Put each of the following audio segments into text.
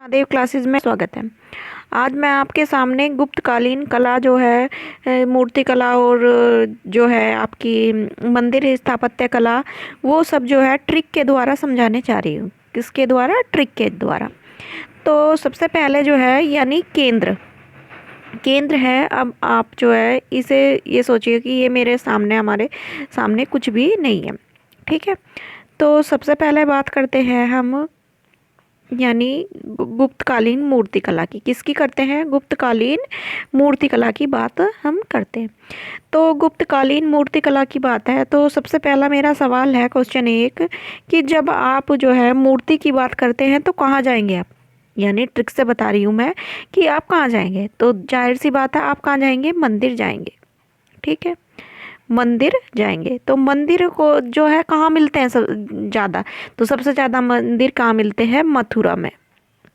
Mahadev classes में स्वागत है। आज मैं आपके सामने गुप्तकालीन कला जो है मूर्ति कला और जो है आपकी मंदिर स्थापत्य कला, वो सब जो है ट्रिक के द्वारा समझाने चाह रही हूँ। किसके द्वारा? ट्रिक के द्वारा। तो सबसे पहले जो है यानी केंद्र केंद्र है। अब आप जो है इसे ये सोचिए कि ये मेरे सामने, हमारे सामने कुछ भी नहीं है, ठीक है। तो सबसे पहले बात करते हैं हम यानी गुप्तकालीन मूर्ति कला की। किसकी करते हैं? गुप्तकालीन मूर्ति कला की बात हम करते हैं। तो गुप्तकालीन मूर्ति कला की बात है तो सबसे पहला मेरा सवाल है, क्वेश्चन एक, कि जब आप जो है मूर्ति की बात करते हैं तो कहाँ जाएंगे आप? यानी ट्रिक से बता रही हूँ मैं कि आप कहाँ जाएंगे। तो जाहिर सी बात है, आप कहाँ जाएंगे? मंदिर जाएंगे, ठीक है। मंदिर जाएंगे तो मंदिर को जो है कहाँ मिलते हैं सब ज़्यादा? तो सबसे ज़्यादा मंदिर कहाँ मिलते हैं? मथुरा में।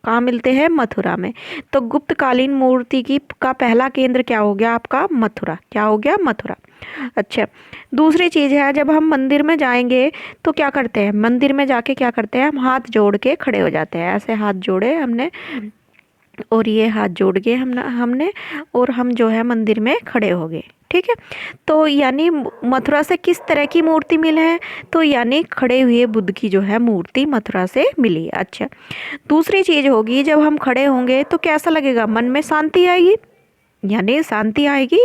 कहाँ मिलते हैं? मथुरा में। तो गुप्तकालीन मूर्ति की का पहला केंद्र क्या हो गया आपका? मथुरा। क्या हो गया? मथुरा। अच्छा, दूसरी चीज़ है, जब हम मंदिर में जाएंगे तो क्या करते हैं? मंदिर में जाके क्या करते हैं? हम हाथ जोड़ के खड़े हो जाते हैं। ऐसे हाथ जोड़े हमने और ये हाथ जोड़ के हमने और हम जो है मंदिर में खड़े हो गए, ठीक है। तो यानी मथुरा से किस तरह की मूर्ति मिली है? तो यानी खड़े हुए बुद्ध की जो है मूर्ति मथुरा से मिली। अच्छा, दूसरी चीज़ होगी, जब हम खड़े होंगे तो कैसा लगेगा? मन में शांति आएगी, यानी शांति आएगी।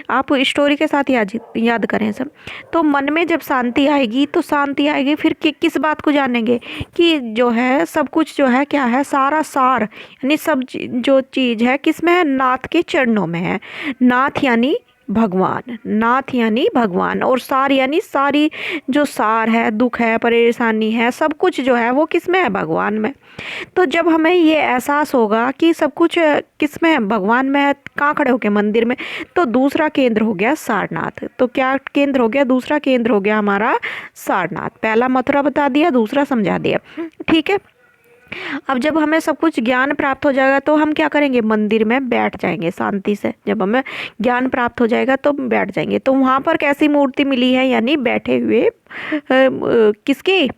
आप स्टोरी के साथ याद करें सब। तो मन में जब शांति आएगी तो शांति आएगी, फिर किस बात को जानेंगे? कि जो है सब कुछ जो है क्या है? सारा सार यानी सब जो चीज़ है किस में है? नाथ के चरणों में है। नाथ यानी भगवान, नाथ यानी भगवान, और सार यानी सारी जो सार है, दुख है, परेशानी है, सब कुछ जो है वो किस में है? भगवान में। तो जब हमें ये एहसास होगा कि सब कुछ किस में है? भगवान में है। कहाँ खड़े होके? मंदिर में। तो दूसरा केंद्र हो गया सारनाथ। तो क्या केंद्र हो गया? दूसरा केंद्र हो गया हमारा सारनाथ। पहला मथुरा बता दिया, दूसरा समझा दिया, ठीक है। अब जब हमें सब कुछ ज्ञान प्राप्त हो जाएगा तो हम क्या करेंगे? मंदिर में बैठ जाएंगे शांति से। जब हमें ज्ञान प्राप्त हो जाएगा तो बैठ जाएंगे। तो वहाँ पर कैसी मूर्ति मिली है? यानी बैठे हुए किसकी?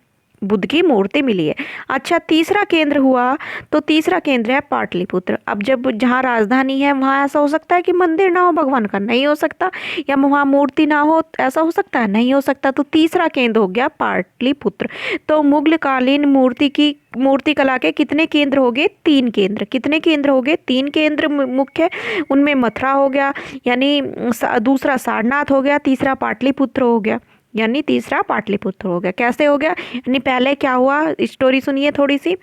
बुद्ध की मूर्ति मिली है। अच्छा, तीसरा केंद्र हुआ तो तीसरा केंद्र है पाटलिपुत्र। अब जब जहाँ राजधानी है वहाँ ऐसा हो सकता है कि मंदिर ना हो भगवान का? नहीं हो सकता। या वहाँ मूर्ति ना हो, ऐसा हो सकता है? नहीं हो सकता। तो तीसरा केंद्र हो गया पाटलिपुत्र। तो मुगल कालीन मूर्ति कला के कितने केंद्र हो गए? 3 केंद्र। कितने केंद्र हो गए? 3 केंद्र मुख्य। उनमें मथुरा हो गया, यानी दूसरा सारनाथ हो गया, तीसरा पाटलिपुत्र हो गया, यानी तीसरा पाटलिपुत्र हो गया। कैसे हो गया? यानी पहले क्या हुआ, स्टोरी सुनिए थोड़ी सी,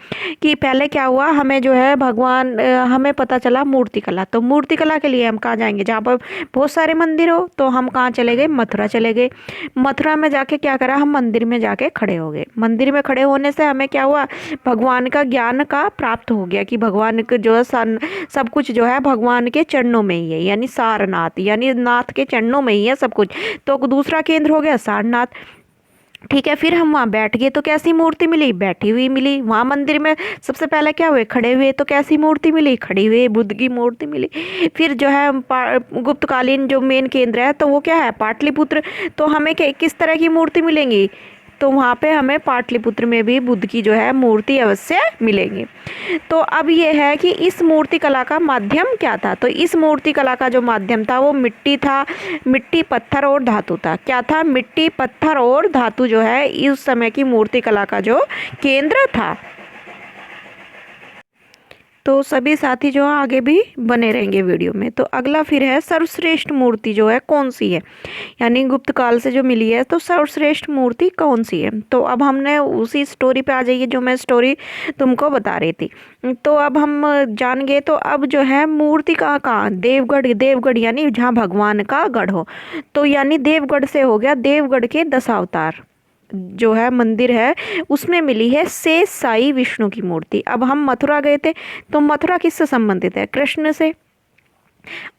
कि पहले क्या हुआ, हमें जो है भगवान हमें पता चला मूर्ति कला। तो मूर्ति कला के लिए हम कहाँ जाएंगे? जहाँ पर बहुत सारे मंदिर हो। तो हम कहाँ चले गए? मथुरा चले गए। मथुरा में जाके क्या करा? हम मंदिर में जाके खड़े हो गए। मंदिर में खड़े होने से हमें क्या हुआ? भगवान का ज्ञान का प्राप्त हो गया कि भगवान का जो है सब कुछ जो है भगवान के चरणों में ही है, यानी सारनाथ, यानी नाथ के चरणों में ही है सब कुछ। तो दूसरा केंद्र हो गया सारनाथ, ठीक है। फिर हम वहाँ बैठ गए तो कैसी मूर्ति मिली? बैठी हुई मिली। वहाँ मंदिर में सबसे पहले क्या हुए? खड़े हुए। तो कैसी मूर्ति मिली? खड़ी हुई बुद्ध की मूर्ति मिली। फिर जो है गुप्तकालीन जो मेन केंद्र है तो वो क्या है? पाटलिपुत्र। तो हमें किस तरह की मूर्ति मिलेंगी? तो वहाँ पे हमें पाटलिपुत्र में भी बुद्ध की जो है मूर्ति अवश्य मिलेगी। तो अब ये है कि इस मूर्ति कला का माध्यम क्या था? तो इस मूर्ति कला का जो माध्यम था वो मिट्टी था। मिट्टी, पत्थर और धातु था। क्या था? मिट्टी, पत्थर और धातु जो है इस समय की मूर्ति कला का जो केंद्र था। तो सभी साथी जो आगे भी बने रहेंगे वीडियो में। तो अगला फिर है सर्वश्रेष्ठ मूर्ति जो है कौन सी है, यानी गुप्त काल से जो मिली है। तो सर्वश्रेष्ठ मूर्ति कौन सी है? तो अब हमने उसी स्टोरी पे आ जाइए जो मैं स्टोरी तुमको बता रही थी। तो अब हम जान गए। तो अब जो है मूर्ति कहाँ? देवगढ़। देवगढ़ यानी जहाँ भगवान का गढ़ हो। तो यानी देवगढ़ से हो गया देवगढ़ के 10 अवतार जो है मंदिर है उसमें मिली है शेष साई विष्णु की मूर्ति। अब हम मथुरा गए थे तो मथुरा किससे संबंधित है? कृष्ण से।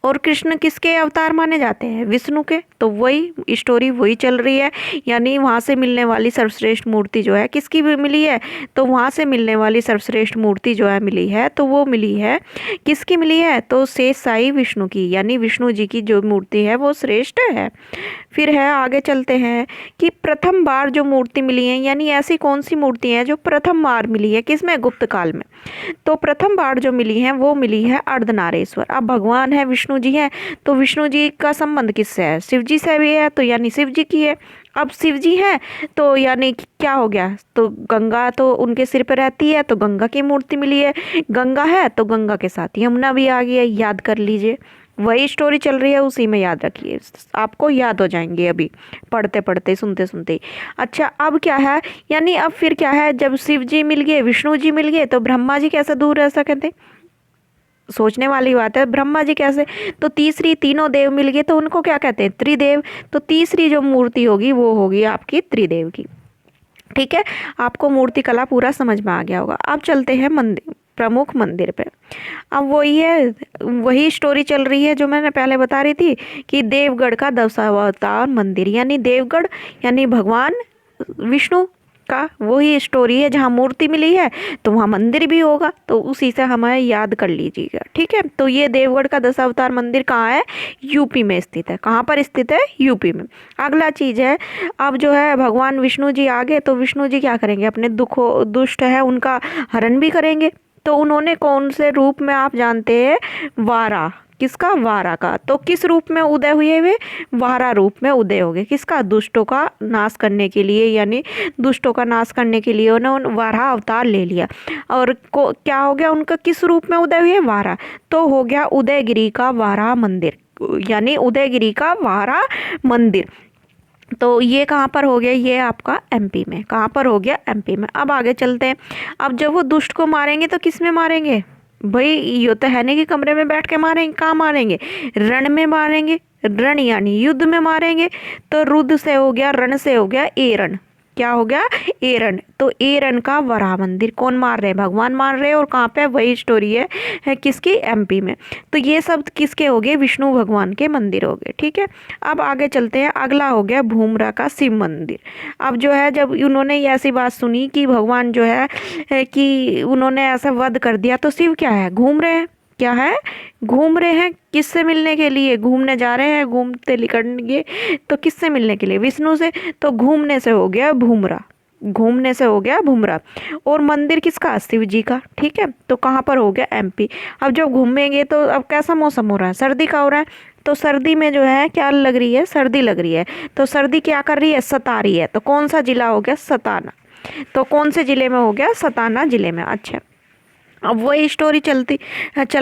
और कृष्ण किसके अवतार माने जाते हैं? विष्णु के। तो वही स्टोरी वही चल रही है, यानी वहाँ से मिलने वाली सर्वश्रेष्ठ मूर्ति जो है किसकी भी मिली है, तो वहाँ से मिलने वाली सर्वश्रेष्ठ मूर्ति जो है मिली है, तो वो मिली है किसकी मिली है, तो शेष साई विष्णु की, यानी विष्णु जी की जो मूर्ति है वो श्रेष्ठ है। फिर है आगे चलते हैं कि प्रथम बार जो मूर्ति मिली है, यानी ऐसी कौन सी मूर्ति है जो प्रथम बार मिली है किसमें, गुप्त काल में। तो प्रथम बार जो मिली है वो मिली है अर्धनारेश्वर। अब भगवान है विष्णु जी है, तो विष्णु जी का संबंध किससे है, शिव जी से भी है, तो यानी शिव जी की है। अब शिव जी है तो यानी कि क्या हो गया, तो गंगा तो उनके सिर पर रहती है, तो गंगा की मूर्ति मिली है। गंगा है तो गंगा के साथ यमुना भी आ गई है, याद कर लीजिए, वही स्टोरी चल रही है, उसी में याद रखिए, आपको याद हो जाएंगे अभी पढ़ते पढ़ते सुनते सुनते। अच्छा अब क्या है, यानी अब फिर क्या है, जब शिव जी मिल गए विष्णु जी मिल गए तो ब्रह्मा जी कैसे दूर रह सकते थे, सोचने वाली बात है, ब्रह्मा जी कैसे, तो तीसरी तीनों देव मिल गए तो उनको क्या कहते हैं, त्रिदेव। तो तीसरी जो मूर्ति होगी वो होगी आपकी त्रिदेव की। ठीक है, आपको मूर्ति कला पूरा समझ में आ गया होगा। अब चलते हैं मंदिर, प्रमुख मंदिर पे। अब वही है, वही स्टोरी चल रही है जो मैंने पहले बता रही थी कि देवगढ़ का दशावतार मंदिर, यानी देवगढ़ यानी भगवान विष्णु का वही स्टोरी है, जहाँ मूर्ति मिली है तो वहाँ मंदिर भी होगा, तो उसी से हमें याद कर लीजिएगा। ठीक है, तो ये देवगढ़ का दशावतार मंदिर कहाँ है, यूपी में स्थित है। कहाँ पर स्थित है, यूपी में। अगला चीज़ है, अब जो है भगवान विष्णु जी आगे, तो विष्णु जी क्या करेंगे, अपने दुष्ट है उनका हरण भी करेंगे। तो उन्होंने कौन से रूप में आप जानते हैं, वारा, किसका, वारा का। तो किस रूप में उदय हुए वे, वारा रूप में उदय हो गए, किसका, दुष्टों का नाश करने के लिए, यानी दुष्टों का नाश करने के लिए उन्होंने वारा अवतार ले लिया। और क्या हो गया उनका, किस रूप में उदय हुए, वारा, तो हो गया उदयगिरी का वारा मंदिर, यानी उदयगिरी का वारा मंदिर। तो ये कहाँ पर हो गया, ये आपका एमपी में, कहाँ पर हो गया, एमपी में। अब आगे चलते हैं, अब जब वो दुष्ट को मारेंगे तो किस में मारेंगे भाई, ये तो है नहीं कि कमरे में बैठ के मारेंगे, कहाँ मारेंगे, रण में मारेंगे, रण यानी युद्ध में मारेंगे। तो रुद्र से हो गया, रण से हो गया एरण, क्या हो गया, एरण। तो एरण का वराह मंदिर कौन मार रहे हैं, भगवान मार रहे हैं, और कहाँ पे, वही स्टोरी है किसकी, एमपी में। तो ये सब किसके हो गए, विष्णु भगवान के मंदिर हो गए। ठीक है, अब आगे चलते हैं, अगला हो गया भूमरा का शिव मंदिर। अब जो है जब उन्होंने ये ऐसी बात सुनी कि भगवान जो है कि उन्होंने ऐसा वध कर दिया, तो शिव क्या है, घूम रहे हैं, क्या है, घूम रहे हैं, किससे मिलने के लिए, घूमने जा रहे हैं, घूमते निकलेंगे, तो किससे मिलने के लिए, विष्णु से। तो घूमने से हो गया भूमरा, घूमने से हो गया भूमरा। और मंदिर किसका, शिव जी का। ठीक है, तो कहाँ पर हो गया, एमपी। अब जब घूमेंगे तो अब कैसा मौसम हो रहा है, सर्दी का हो रहा है, तो सर्दी में जो है क्या लग रही है, सर्दी लग रही है। तो सर्दी क्या कर रही है, सता रही है। तो कौन सा जिला हो गया, सताना। तो कौन से जिले में हो गया, सताना जिले में। अच्छा, अब वही स्टोरी चल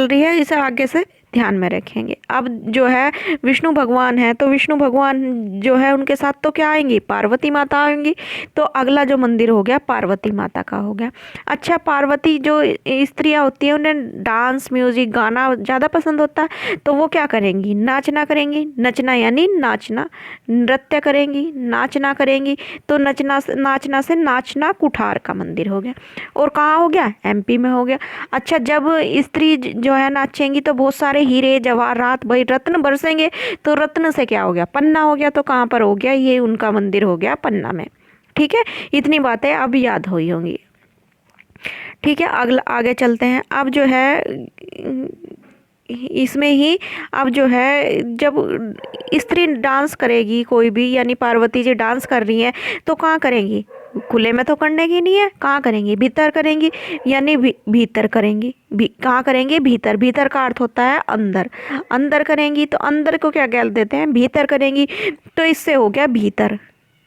रही है, इसे आगे से ध्यान में रखेंगे। अब जो है विष्णु भगवान है, तो विष्णु भगवान जो है उनके साथ तो क्या आएंगी, पार्वती माता आएंगी। तो अगला जो मंदिर हो गया पार्वती माता का हो गया। अच्छा, पार्वती जो स्त्रियां होती हैं उन्हें डांस, म्यूजिक, गाना ज़्यादा पसंद होता है, तो वो क्या करेंगी, नाचना करेंगी। नचना यानी नाचना, नृत्य करेंगी, नाचना करेंगी। तो नाचना से नाचना कुठार का मंदिर हो गया। और कहाँ हो गया, एमपी में हो गया। अच्छा, जब स्त्री जो है नाचेंगी तो बहुत सारे हीरे जवाहरात भाई रत्न बरसेंगे। तो रत्न से क्या हो गया, पन्ना हो गया। तो कहाँ पर हो गया, ये उनका मंदिर हो गया पन्ना में। ठीक है, इतनी बातें अब याद हुई होंगी। ठीक है, अगला आगे चलते हैं। अब जो है इसमें ही अब जो है जब स्त्री डांस करेगी कोई भी, यानी पार्वती जी डांस कर रही हैं, तो कहाँ करेंगी, खुले में तो करने की नहीं है, कहाँ करेंगी, भीतर करेंगी, यानी भीतर करेंगी। कहाँ करेंगी, भीतर। भीतर का अर्थ होता है अंदर, अंदर करेंगी। तो अंदर को क्या कह देते हैं, भीतर करेंगी। तो इससे हो गया भीतर,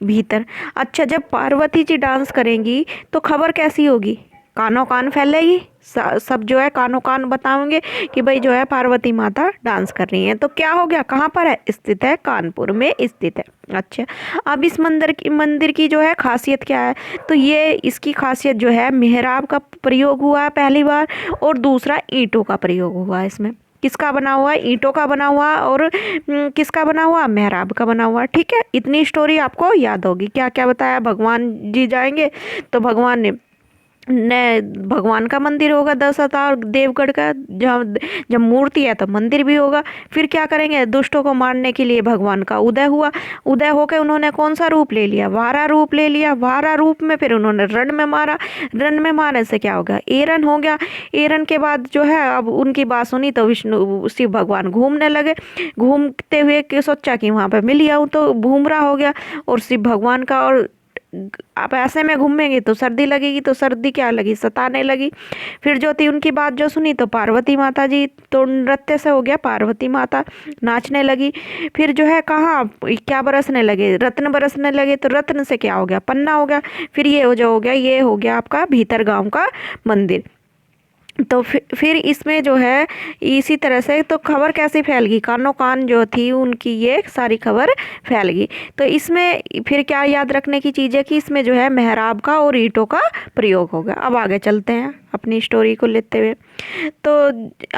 भीतर। अच्छा, जब पार्वती जी डांस करेंगी तो खबर कैसी होगी, कानों कान फैलेगी, सब जो है कानों कान बताएंगे कि भाई जो है पार्वती माता डांस कर रही हैं। तो क्या हो गया, कहाँ पर है, स्थित है, कानपुर में स्थित है। अच्छा, अब इस मंदिर की जो है खासियत क्या है, तो ये इसकी खासियत जो है मेहराब का प्रयोग हुआ है पहली बार, और दूसरा ईंटों का प्रयोग हुआ है इसमें। किसका बना हुआ है, ईंटों का बना हुआ, और किसका बना हुआ, मेहराब का बना हुआ। ठीक है, इतनी स्टोरी आपको याद होगी। क्या क्या बताया, भगवान जी जाएंगे तो भगवान ने न भगवान का मंदिर होगा 10 अवतार देवगढ़ का, जब जब मूर्ति है तो मंदिर भी होगा। फिर क्या करेंगे, दुष्टों को मारने के लिए भगवान का उदय हुआ। उदय होकर उन्होंने कौन सा रूप ले लिया, वारा रूप ले लिया। वारा रूप में फिर उन्होंने रण में मारा। रण में मारने से क्या हो गया, एरन हो गया। एरन के बाद जो है अब उनकी बात सुनी तो विष्णु शिव भगवान घूमने लगे। घूमते हुए सोचा कि वहाँ पे मिल जाऊँ, तो भूमरा हो गया। और शिव भगवान का, और आप ऐसे में घूमेंगे तो सर्दी लगेगी, तो सर्दी क्या लगी, सताने लगी। फिर जो थी उनकी बात जो सुनी तो पार्वती माता जी, तो नृत्य से हो गया, पार्वती माता नाचने लगी। फिर जो है कहाँ क्या बरसने लगे, रत्न बरसने लगे। तो रत्न से क्या हो गया, पन्ना हो गया। फिर ये जो हो गया, ये हो गया आपका भीतर गांव का मंदिर। तो फिर इसमें जो है इसी तरह से तो खबर कैसे फैल गई, कानो कान जो थी उनकी ये सारी खबर फैल गई। तो इसमें फिर क्या याद रखने की चीज़ है कि इसमें जो है मेहराब का और ईंटों का प्रयोग होगा। अब आगे चलते हैं अपनी स्टोरी को लेते हुए। तो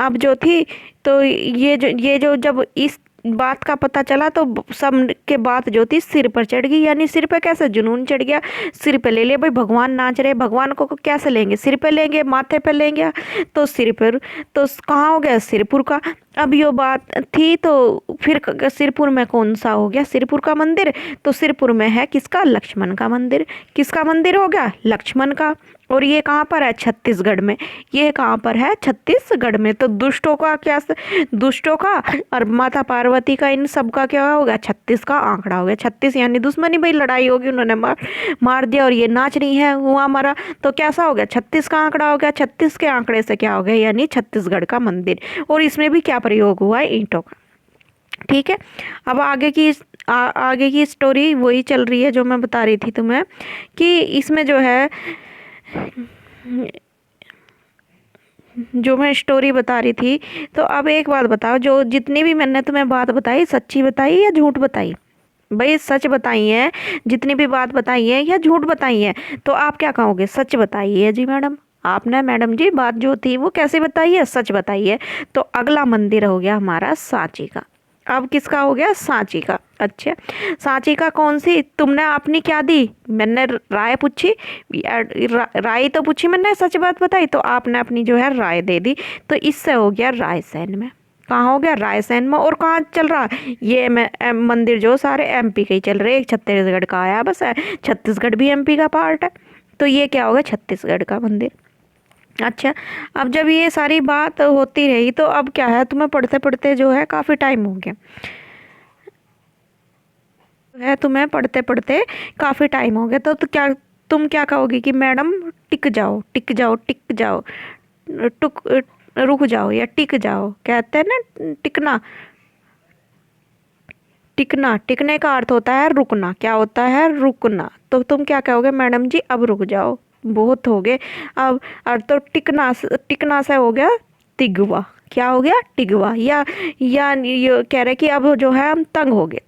अब जो थी, तो ये जो जब इस बात का पता चला तो सब के बात जो थी सिर पर चढ़ गई। यानी सिर पे कैसे जुनून चढ़ गया, सिर पे ले लिया भाई, भगवान नाच रहे, भगवान को कैसे लेंगे, सिर पे लेंगे, माथे पे लेंगे। तो सिर पर तो कहाँ हो गया, सिरपुर का। अब ये बात थी तो फिर सिरपुर में कौन सा हो गया, सिरपुर का मंदिर। तो सिरपुर में है किसका, लक्ष्मण का मंदिर। किसका मंदिर हो गया, लक्ष्मण का। और ये कहाँ पर है, छत्तीसगढ़ में। ये कहाँ पर है, छत्तीसगढ़ में। तो दुष्टों का क्या, दुष्टों का और माता पार्वती का, इन सब का क्या होगा, 36 का आंकड़ा हो गया। 36 यानी दुश्मनी, भाई लड़ाई होगी, उन्होंने मार दिया और ये नाच रही है, हुआ मरा। तो कैसा हो गया, 36 का आंकड़ा हो गया। 36 के आंकड़े से क्या हो गया, यानी छत्तीसगढ़ का मंदिर। और इसमें भी क्या प्रयोग हुआ है, ईंटों का। ठीक है, अब आगे की स्टोरी वही चल रही है जो मैं बता रही थी तुम्हें, कि इसमें जो है जो मैं स्टोरी बता रही थी। तो अब एक बात बताओ, जो जितनी भी मैंने तुम्हें बात बताई, सच्ची बताई या झूठ बताई। भाई सच बताई है, जितनी भी बात बताई है, या झूठ बताई है। तो आप क्या कहोगे, सच बताई है जी मैडम। आपने मैडम जी बात जो थी वो कैसे बताई है, सच बताई है। तो अगला मंदिर हो गया हमारा सांची का। अब किसका हो गया, सांची का। अच्छा, सांची का कौन सी, तुमने अपनी क्या दी, मैंने राय पूछी, राय तो पूछी मैंने, सच बात बताई, तो आपने अपनी जो है राय दे दी। तो इससे हो गया रायसेन में। कहाँ हो गया, रायसेन में। और कहाँ चल रहा, ये मंदिर जो सारे एमपी के ही चल रहे, एक छत्तीसगढ़ का आया बस है, छत्तीसगढ़ भी एमपी का पार्ट है। तो ये क्या होगा, छत्तीसगढ़ का मंदिर। अच्छा, अब जब ये सारी बात होती रही तो अब क्या है, तुम्हें पढ़ते पढ़ते जो है काफ़ी टाइम हो गया है, तुम्हें पढ़ते पढ़ते काफ़ी टाइम हो गया। तो क्या तुम क्या कहोगी कि मैडम टिक जाओ, टिक जाओ, टिक जाओ, टुक रुक जाओ, या टिक जाओ, कहते हैं ना टिकना। टिकना, टिकने का अर्थ होता है रुकना। क्या होता है, रुकना। तो तुम क्या कहोगे, मैडम जी अब रुक जाओ, बहुत हो गए अब। और तो टिकना से हो गया तिगवा। क्या हो गया, टिगवा। या ये कह रहे कि अब जो है हम तंग हो गए,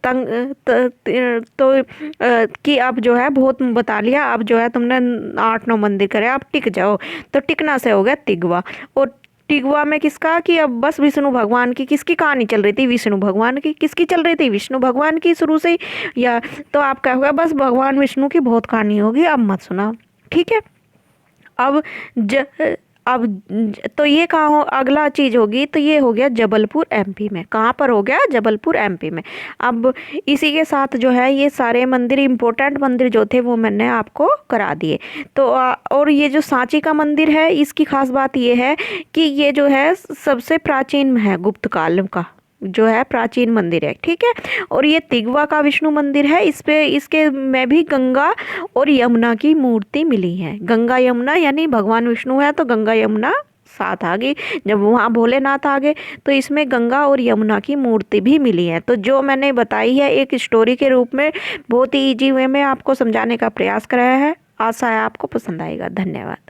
कि अब जो है बहुत बता लिया, अब जो है तुमने 8-9 मंदिर करे, अब टिक जाओ। तो टिकना से हो गया तिगवा। और टिगवा में किसका, कि अब बस विष्णु भगवान की, किसकी कहानी चल रही थी, विष्णु भगवान की। किसकी चल रही थी, विष्णु भगवान की शुरू से ही। या तो आप कहोगे बस भगवान विष्णु की बहुत कहानी होगी, अब मत सुना। ठीक है, अब तो ये कहाँ हो, अगला चीज़ होगी, तो ये हो गया जबलपुर एमपी में। कहाँ पर हो गया, जबलपुर एमपी में। अब इसी के साथ जो है ये सारे मंदिर, इम्पोर्टेंट मंदिर जो थे वो मैंने आपको करा दिए। तो और ये जो सांची का मंदिर है, इसकी खास बात ये है कि ये जो है सबसे प्राचीन है, गुप्त काल का जो है प्राचीन मंदिर है। ठीक है, और ये तिगवा का विष्णु मंदिर है। इस पे इसके में भी गंगा और यमुना की मूर्ति मिली है। गंगा यमुना यानी भगवान विष्णु है तो गंगा यमुना साथ आ गई। जब वहाँ भोलेनाथ आ गए तो इसमें गंगा और यमुना की मूर्ति भी मिली है। तो जो मैंने बताई है एक स्टोरी के रूप में, बहुत ही ईजी वे में आपको समझाने का प्रयास कराया है। आशा है आपको पसंद आएगा। धन्यवाद।